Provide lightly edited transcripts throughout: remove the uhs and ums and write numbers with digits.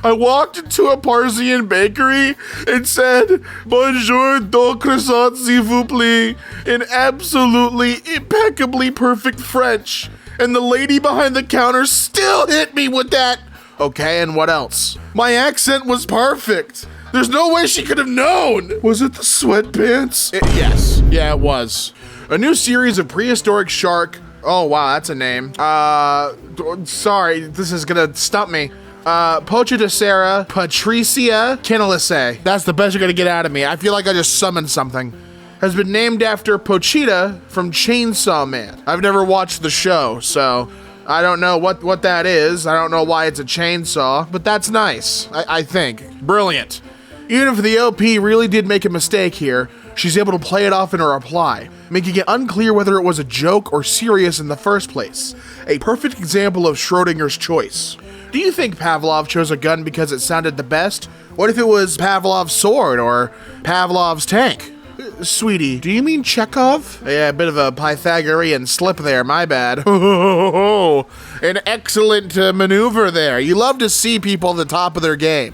I walked into a Parisian bakery and said, "Bonjour, deux croissants, s'il vous plaît," in absolutely impeccably perfect French. And the lady behind the counter still hit me with that. Okay, and what else? My accent was perfect. There's no way she could have known. Was it the sweatpants? Yes. Yeah, it was. A new series of prehistoric shark. Oh, wow, that's a name. Sorry, this is gonna stump me. Pochidacera Patricia Canalisae. That's the best you're gonna get out of me. I feel like I just summoned something. Has been named after Pochita from Chainsaw Man. I've never watched the show, so I don't know what that is. I don't know why it's a chainsaw, but that's nice, I think. Brilliant. Even if the OP really did make a mistake here, she's able to play it off in her reply, making it unclear whether it was a joke or serious in the first place. A perfect example of Schrodinger's choice. Do you think Pavlov chose a gun because it sounded the best? What if it was Pavlov's sword or Pavlov's tank? Sweetie, do you mean Chekhov? Yeah, a bit of a Pythagorean slip there, my bad. An excellent maneuver there. You love to see people at the top of their game.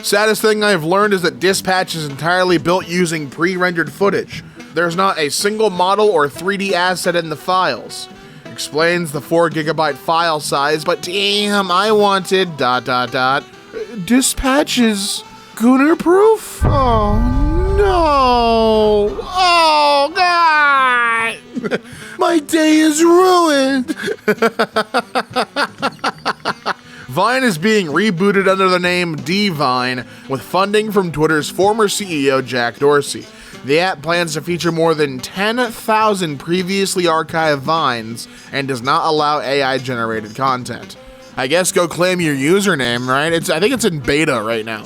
Saddest thing I've learned is that Dispatch is entirely built using pre-rendered footage. There's not a single model or 3D asset in the files. Explains the 4 GB file size, but damn, I wanted ... Dispatch is Gunner proof? Oh no! Oh God! My day is ruined! Vine is being rebooted under the name D-Vine with funding from Twitter's former CEO Jack Dorsey. The app plans to feature more than 10,000 previously archived Vines and does not allow AI-generated content. I guess go claim your username, right? I think it's in beta right now.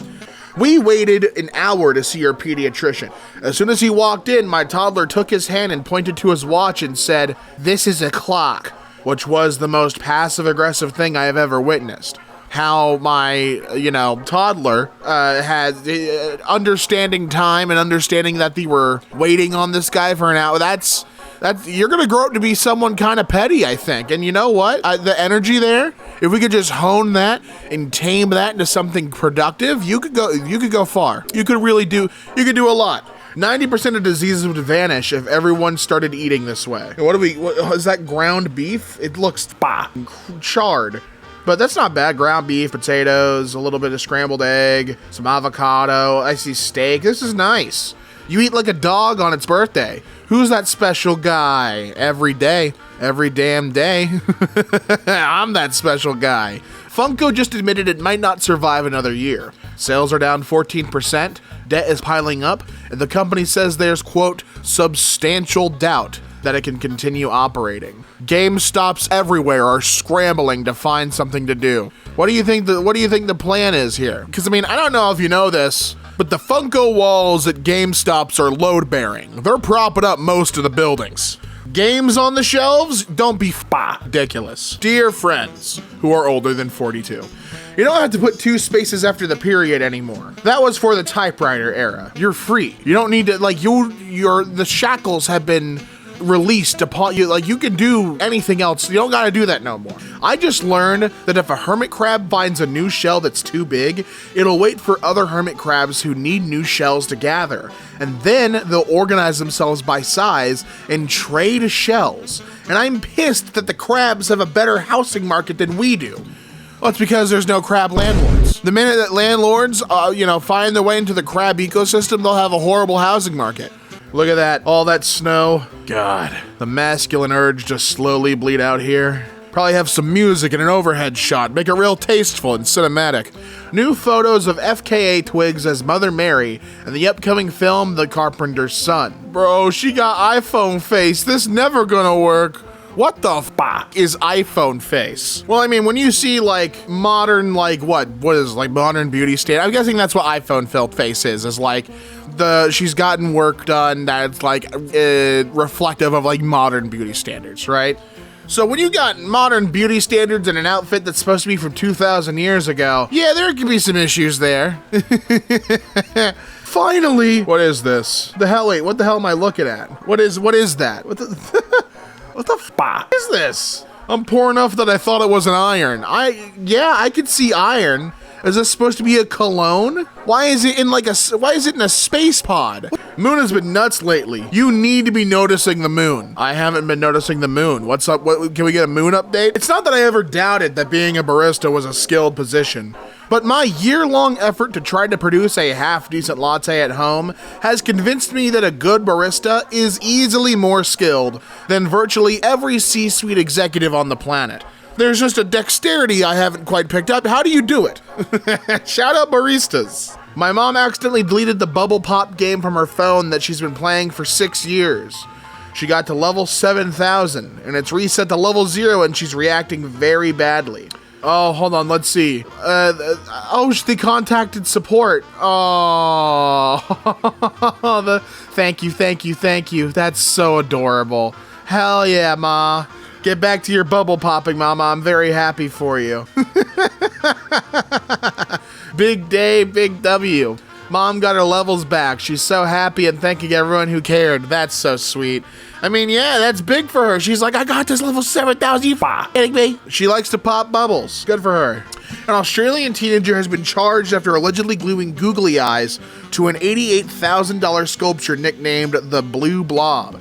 We waited an hour to see our pediatrician. As soon as he walked in, my toddler took his hand and pointed to his watch and said, "This is a clock," which was the most passive-aggressive thing I have ever witnessed. How my, toddler had understanding time and understanding that they were waiting on this guy for an hour. That's you're gonna grow up to be someone kind of petty, I think. And you know what? The energy there, if we could just hone that and tame that into something productive, you could go far. You could do a lot. 90% of diseases would vanish if everyone started eating this way. What is that, ground beef? It looks charred. But that's not bad. Ground beef, potatoes, a little bit of scrambled egg, some avocado. I see steak. This is nice. You eat like a dog on its birthday. Who's that special guy? Every day. Every damn day. I'm that special guy. Funko just admitted it might not survive another year. Sales are down 14%, debt is piling up, and the company says there's, quote, substantial doubt that it can continue operating. GameStops everywhere are scrambling to find something to do. What do you think the plan is here? Because, I don't know if you know this, but the Funko walls at GameStops are load-bearing. They're propping up most of the buildings. Games on the shelves? Don't be ridiculous. Dear friends who are older than 42, you don't have to put 2 spaces after the period anymore. That was for the typewriter era. You're free. You don't need to, the shackles have been released upon you. You can do anything else. You don't gotta do that no more. I just learned that if a hermit crab finds a new shell that's too big, it'll wait for other hermit crabs who need new shells to gather. And then they'll organize themselves by size and trade shells. And I'm pissed that the crabs have a better housing market than we do. Well, it's because there's no crab landlords. The minute that landlords, find their way into the crab ecosystem, they'll have a horrible housing market. Look at that, all that snow. God, the masculine urge just slowly bleed out here. Probably have some music and an overhead shot, make it real tasteful and cinematic. New photos of FKA Twigs as Mother Mary and the upcoming film The Carpenter's Son. Bro, she got iPhone face, this never gonna work. What the fuck is iPhone face? Well, when you see modern, modern beauty standard, I'm guessing that's what iPhone face is she's gotten work done that's reflective of modern beauty standards, right? So when you got modern beauty standards in an outfit that's supposed to be from 2,000 years ago, yeah, there could be some issues there. Finally, what is this? What the hell am I looking at? What is that? What the fuck is this? I'm poor enough that I thought it was an iron. I could see iron, Is this supposed to be a cologne? Why is it in a space pod? Moon has been nuts lately. You need to be noticing the moon. I haven't been noticing the moon. What's up? Can we get a moon update? It's not that I ever doubted that being a barista was a skilled position, but my year-long effort to try to produce a half-decent latte at home has convinced me that a good barista is easily more skilled than virtually every C-suite executive on the planet. There's just a dexterity I haven't quite picked up. How do you do it? Shout out baristas. My mom accidentally deleted the bubble pop game from her phone that she's been playing for 6 years. She got to level 7,000 and it's reset to level 0 and she's reacting very badly. Oh, hold on, let's see. They contacted support. Oh, thank you. That's so adorable. Hell yeah, Ma. Get back to your bubble popping, Mama. I'm very happy for you. Big day, big W. Mom got her levels back. She's so happy and thanking everyone who cared. That's so sweet. I mean, yeah, that's big for her. She's like, I got this level 7,000. You kidding me? She likes to pop bubbles. Good for her. An Australian teenager has been charged after allegedly gluing googly eyes to an $88,000 sculpture nicknamed the Blue Blob.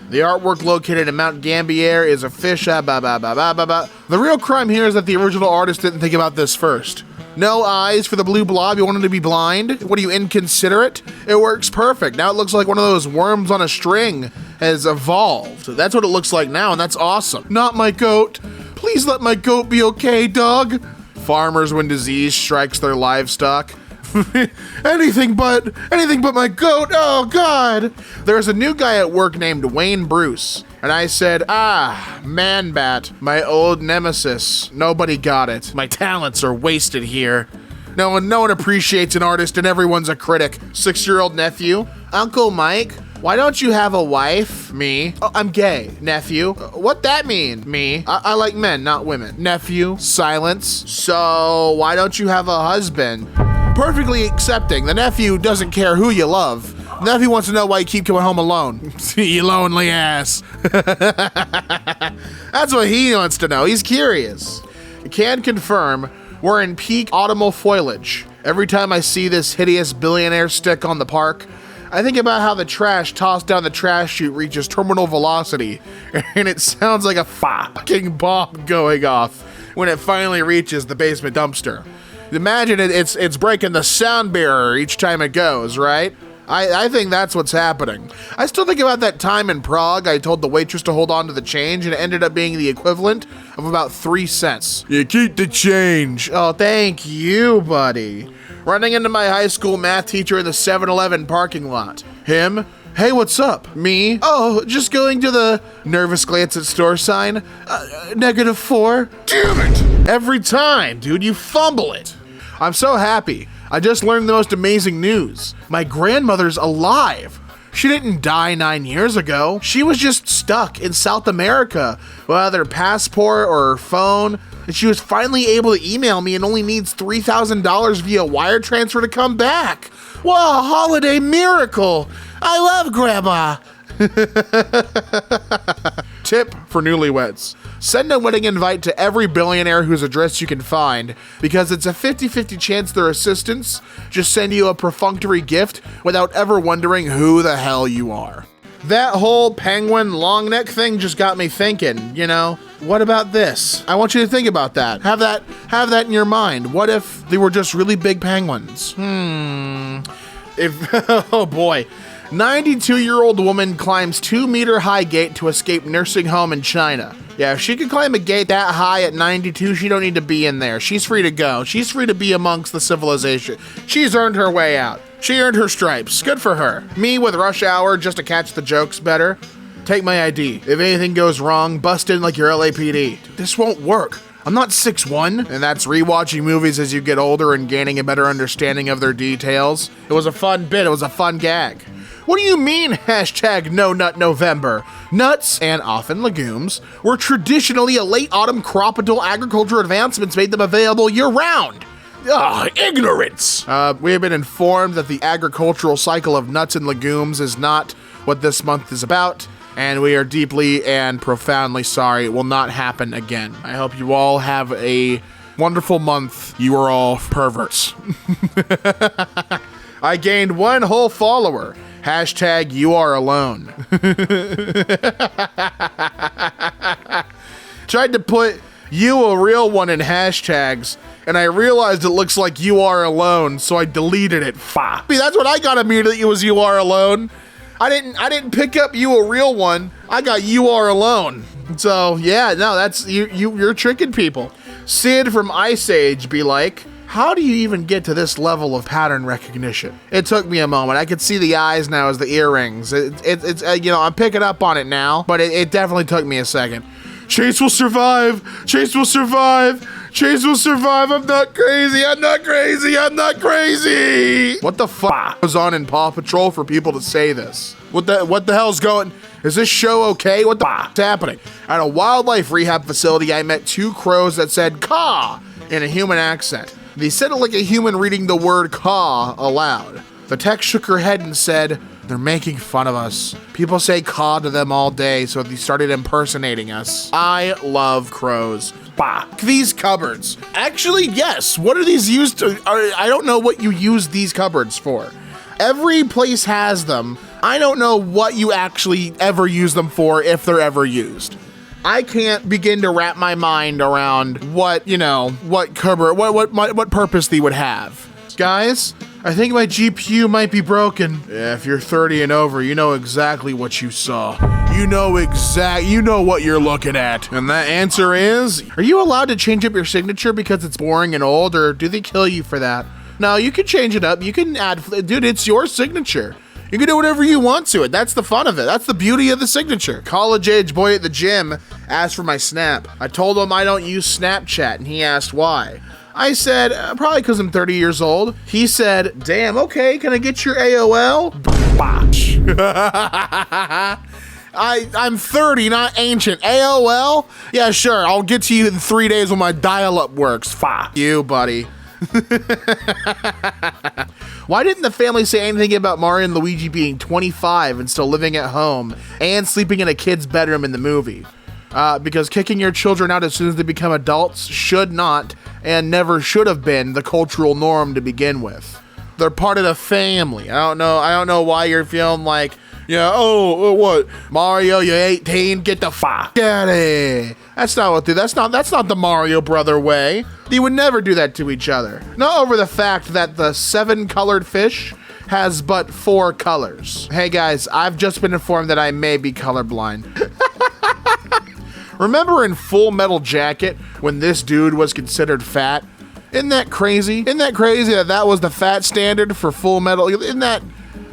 The artwork located in Mount Gambier is a fish. The real crime here is that the original artist didn't think about this first. No eyes for the blue blob? You want him to be blind? What are you, inconsiderate? It works perfect. Now it looks like one of those worms on a string has evolved. That's what it looks like now, and that's awesome. Not my goat. Please let my goat be okay, dog. Farmers when disease strikes their livestock. anything but my goat. Oh God. There's a new guy at work named Wayne Bruce. And I said, Man Bat, my old nemesis. Nobody got it. My talents are wasted here. No one appreciates an artist and everyone's a critic. 6-year-old nephew. Uncle Mike, why don't you have a wife? Me. Oh, I'm gay. Nephew. What that mean? Me. I like men, not women. Nephew. Silence. So why don't you have a husband? Perfectly accepting. The nephew doesn't care who you love. The nephew wants to know why you keep coming home alone. You lonely ass. That's what he wants to know. He's curious. I can confirm we're in peak autumnal foliage. Every time I see this hideous billionaire stick on the park, I think about how the trash tossed down the trash chute reaches terminal velocity, and it sounds like a fucking bomb going off when it finally reaches the basement dumpster. Imagine it's breaking the sound barrier each time it goes, right? I think that's what's happening. I still think about that time in Prague I told the waitress to hold on to the change and it ended up being the equivalent of about 3 cents. You keep the change. Oh, thank you, buddy. Running into my high school math teacher in the 7-Eleven parking lot. Him? Hey, what's up? Me? Oh, just going to the nervous glance at store sign. -4. Damn it! Every time, dude, you fumble it. I'm so happy. I just learned the most amazing news. My grandmother's alive. She didn't die 9 years ago. She was just stuck in South America without her passport or her phone. And she was finally able to email me and only needs $3,000 via wire transfer to come back. What a holiday miracle. I love Grandma. Tip for newlyweds. Send a wedding invite to every billionaire whose address you can find, because it's a 50-50 chance their assistants just send you a perfunctory gift without ever wondering who the hell you are. That whole penguin long neck thing just got me thinking, what about this? I want you to think about that. Have that in your mind. What if they were just really big penguins? Oh boy. 92-year-old woman climbs 2-meter high gate to escape nursing home in China. Yeah, if she could climb a gate that high at 92, she don't need to be in there. She's free to go. She's free to be amongst the civilization. She's earned her way out. She earned her stripes. Good for her. Me with rush hour just to catch the jokes better. Take my ID. If anything goes wrong, bust in like your LAPD. This won't work. I'm not 6'1", and that's rewatching movies as you get older and gaining a better understanding of their details. It was a fun bit. It was a fun gag. What do you mean #No Nut November? Nuts, and often legumes, were traditionally a late autumn croppable agriculture advancements made them available year-round. Ignorance! We have been informed that the agricultural cycle of nuts and legumes is not what this month is about, and we are deeply and profoundly sorry it will not happen again. I hope you all have a wonderful month. You are all perverts. I gained 1 whole follower. Hashtag you are alone. Tried to put you a real one in hashtags, and I realized it looks like you are alone, so I deleted it. That's what I got immediately. It was you are alone. I didn't pick up you a real one. I got you are alone. So yeah, no, that's you're tricking people. Sid from Ice Age be like, how do you even get to this level of pattern recognition? It took me a moment. I could see the eyes now as the earrings. It's I'm picking up on it now, but it definitely took me a second. Chase will survive. Chase will survive. Chase will survive. I'm not crazy. I'm not crazy. I'm not crazy. What the fuck goes on in Paw Patrol for people to say this? What the hell's going? Is this show okay? What the fuck's happening? At a wildlife rehab facility, I met 2 crows that said caw in a human accent. They said it like a human reading the word caw aloud. The tech shook her head and said, they're making fun of us. People say caw to them all day, so they started impersonating us. I love crows. These cupboards. Actually, yes. What are these used to? I don't know what you use these cupboards for. Every place has them. I don't know what you actually ever use them for, if they're ever used. I can't begin to wrap my mind around what cupboard, what purpose they would have. Guys, I think my GPU might be broken. Yeah, if you're 30 and over, you know exactly what you saw. You know what you're looking at. And that answer is, are you allowed to change up your signature because it's boring and old, or do they kill you for that? No, you can change it up. You can add, dude, it's your signature. You can do whatever you want to it. That's the fun of it. That's the beauty of the signature. College-age boy at the gym asked for my Snap. I told him I don't use Snapchat, and he asked why. I said, probably because I'm 30 years old. He said, damn, okay, can I get your AOL? Botch. I'm 30, not ancient. AOL? Yeah, sure, I'll get to you in 3 days when my dial-up works. Fuck you, buddy. Why didn't the family say anything about Mario and Luigi being 25 and still living at home and sleeping in a kid's bedroom in the movie? Because kicking your children out as soon as they become adults should not and never should have been the cultural norm to begin with. They're part of the family. I don't know why you're feeling like, what? Mario, you're 18, get the fuck out of here. That's not the Mario brother way. They would never do that to each other. Not over the fact that the 7-colored fish has but 4 colors. Hey guys, I've just been informed that I may be colorblind. Remember in Full Metal Jacket when this dude was considered fat? Isn't that crazy? Isn't that crazy that was the fat standard for Full Metal?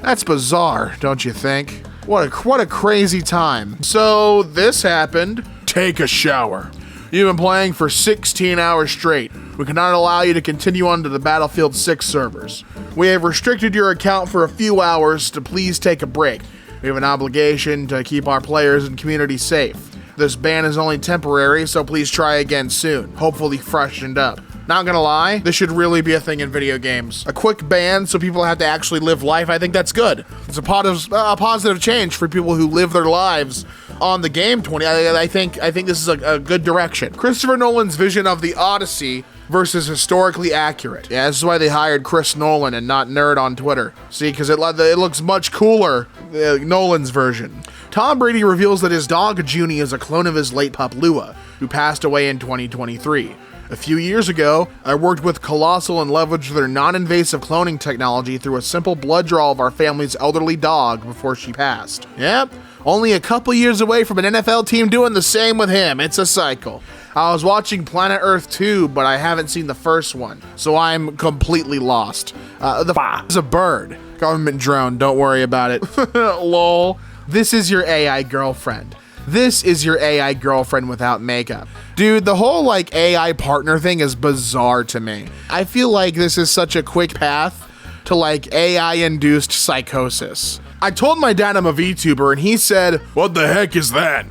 That's bizarre, don't you think? What a crazy time. So this happened. Take a shower. You've been playing for 16 hours straight. We cannot allow you to continue on to the Battlefield 6 servers. We have restricted your account for a few hours to please take a break. We have an obligation to keep our players and community safe. This ban is only temporary, so please try again soon. Hopefully freshened up. Not gonna lie, this should really be a thing in video games. A quick ban so people have to actually live life, I think that's good. It's a positive change for people who live their lives on the game. I think this is a good direction. Christopher Nolan's vision of the Odyssey versus historically accurate. Yeah, this is why they hired Chris Nolan and not Nerd on Twitter. See, because it looks much cooler, Nolan's version. Tom Brady reveals that his dog Junie is a clone of his late pup Lua, who passed away in 2023. A few years ago, I worked with Colossal and leveraged their non-invasive cloning technology through a simple blood draw of our family's elderly dog before she passed. Yep, only a couple years away from an NFL team doing the same with him. It's a cycle. I was watching Planet Earth 2, but I haven't seen the first one, so I'm completely lost. Is a bird. Government drone, don't worry about it. Lol. This is your AI girlfriend. This is your AI girlfriend without makeup. Dude, the whole AI partner thing is bizarre to me. I feel like this is such a quick path to AI-induced psychosis. I told my dad I'm a VTuber and he said, "What the heck is that?"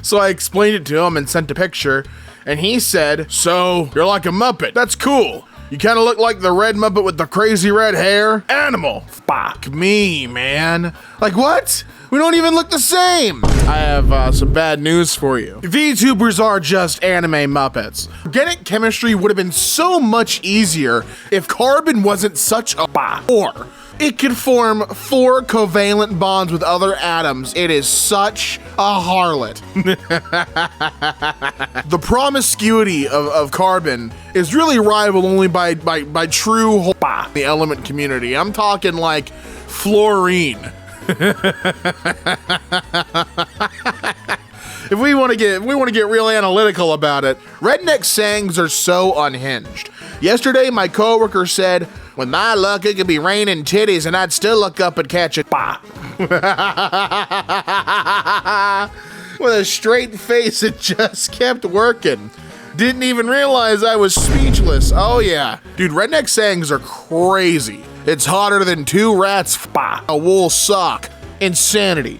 So I explained it to him and sent a picture and he said, "So, you're like a Muppet. That's cool. You kind of look like the red Muppet with the crazy red hair. Animal. Fuck me, man. Like what? We don't even look the same. I have some bad news for you. VTubers are just anime Muppets. Organic chemistry would have been so much easier if carbon wasn't such a or it could form 4 covalent bonds with other atoms. It is such a harlot. The promiscuity of carbon is really rivaled only by true the element community. I'm talking like fluorine. If we want to get real analytical about it, redneck sayings are so unhinged. Yesterday, my coworker said, "With my luck, it could be raining titties, and I'd still look up and catch it." With a straight face, it just kept working. Didn't even realize I was speechless. Oh yeah, dude, redneck sayings are crazy. It's hotter than 2 rats, a wool sock. Insanity.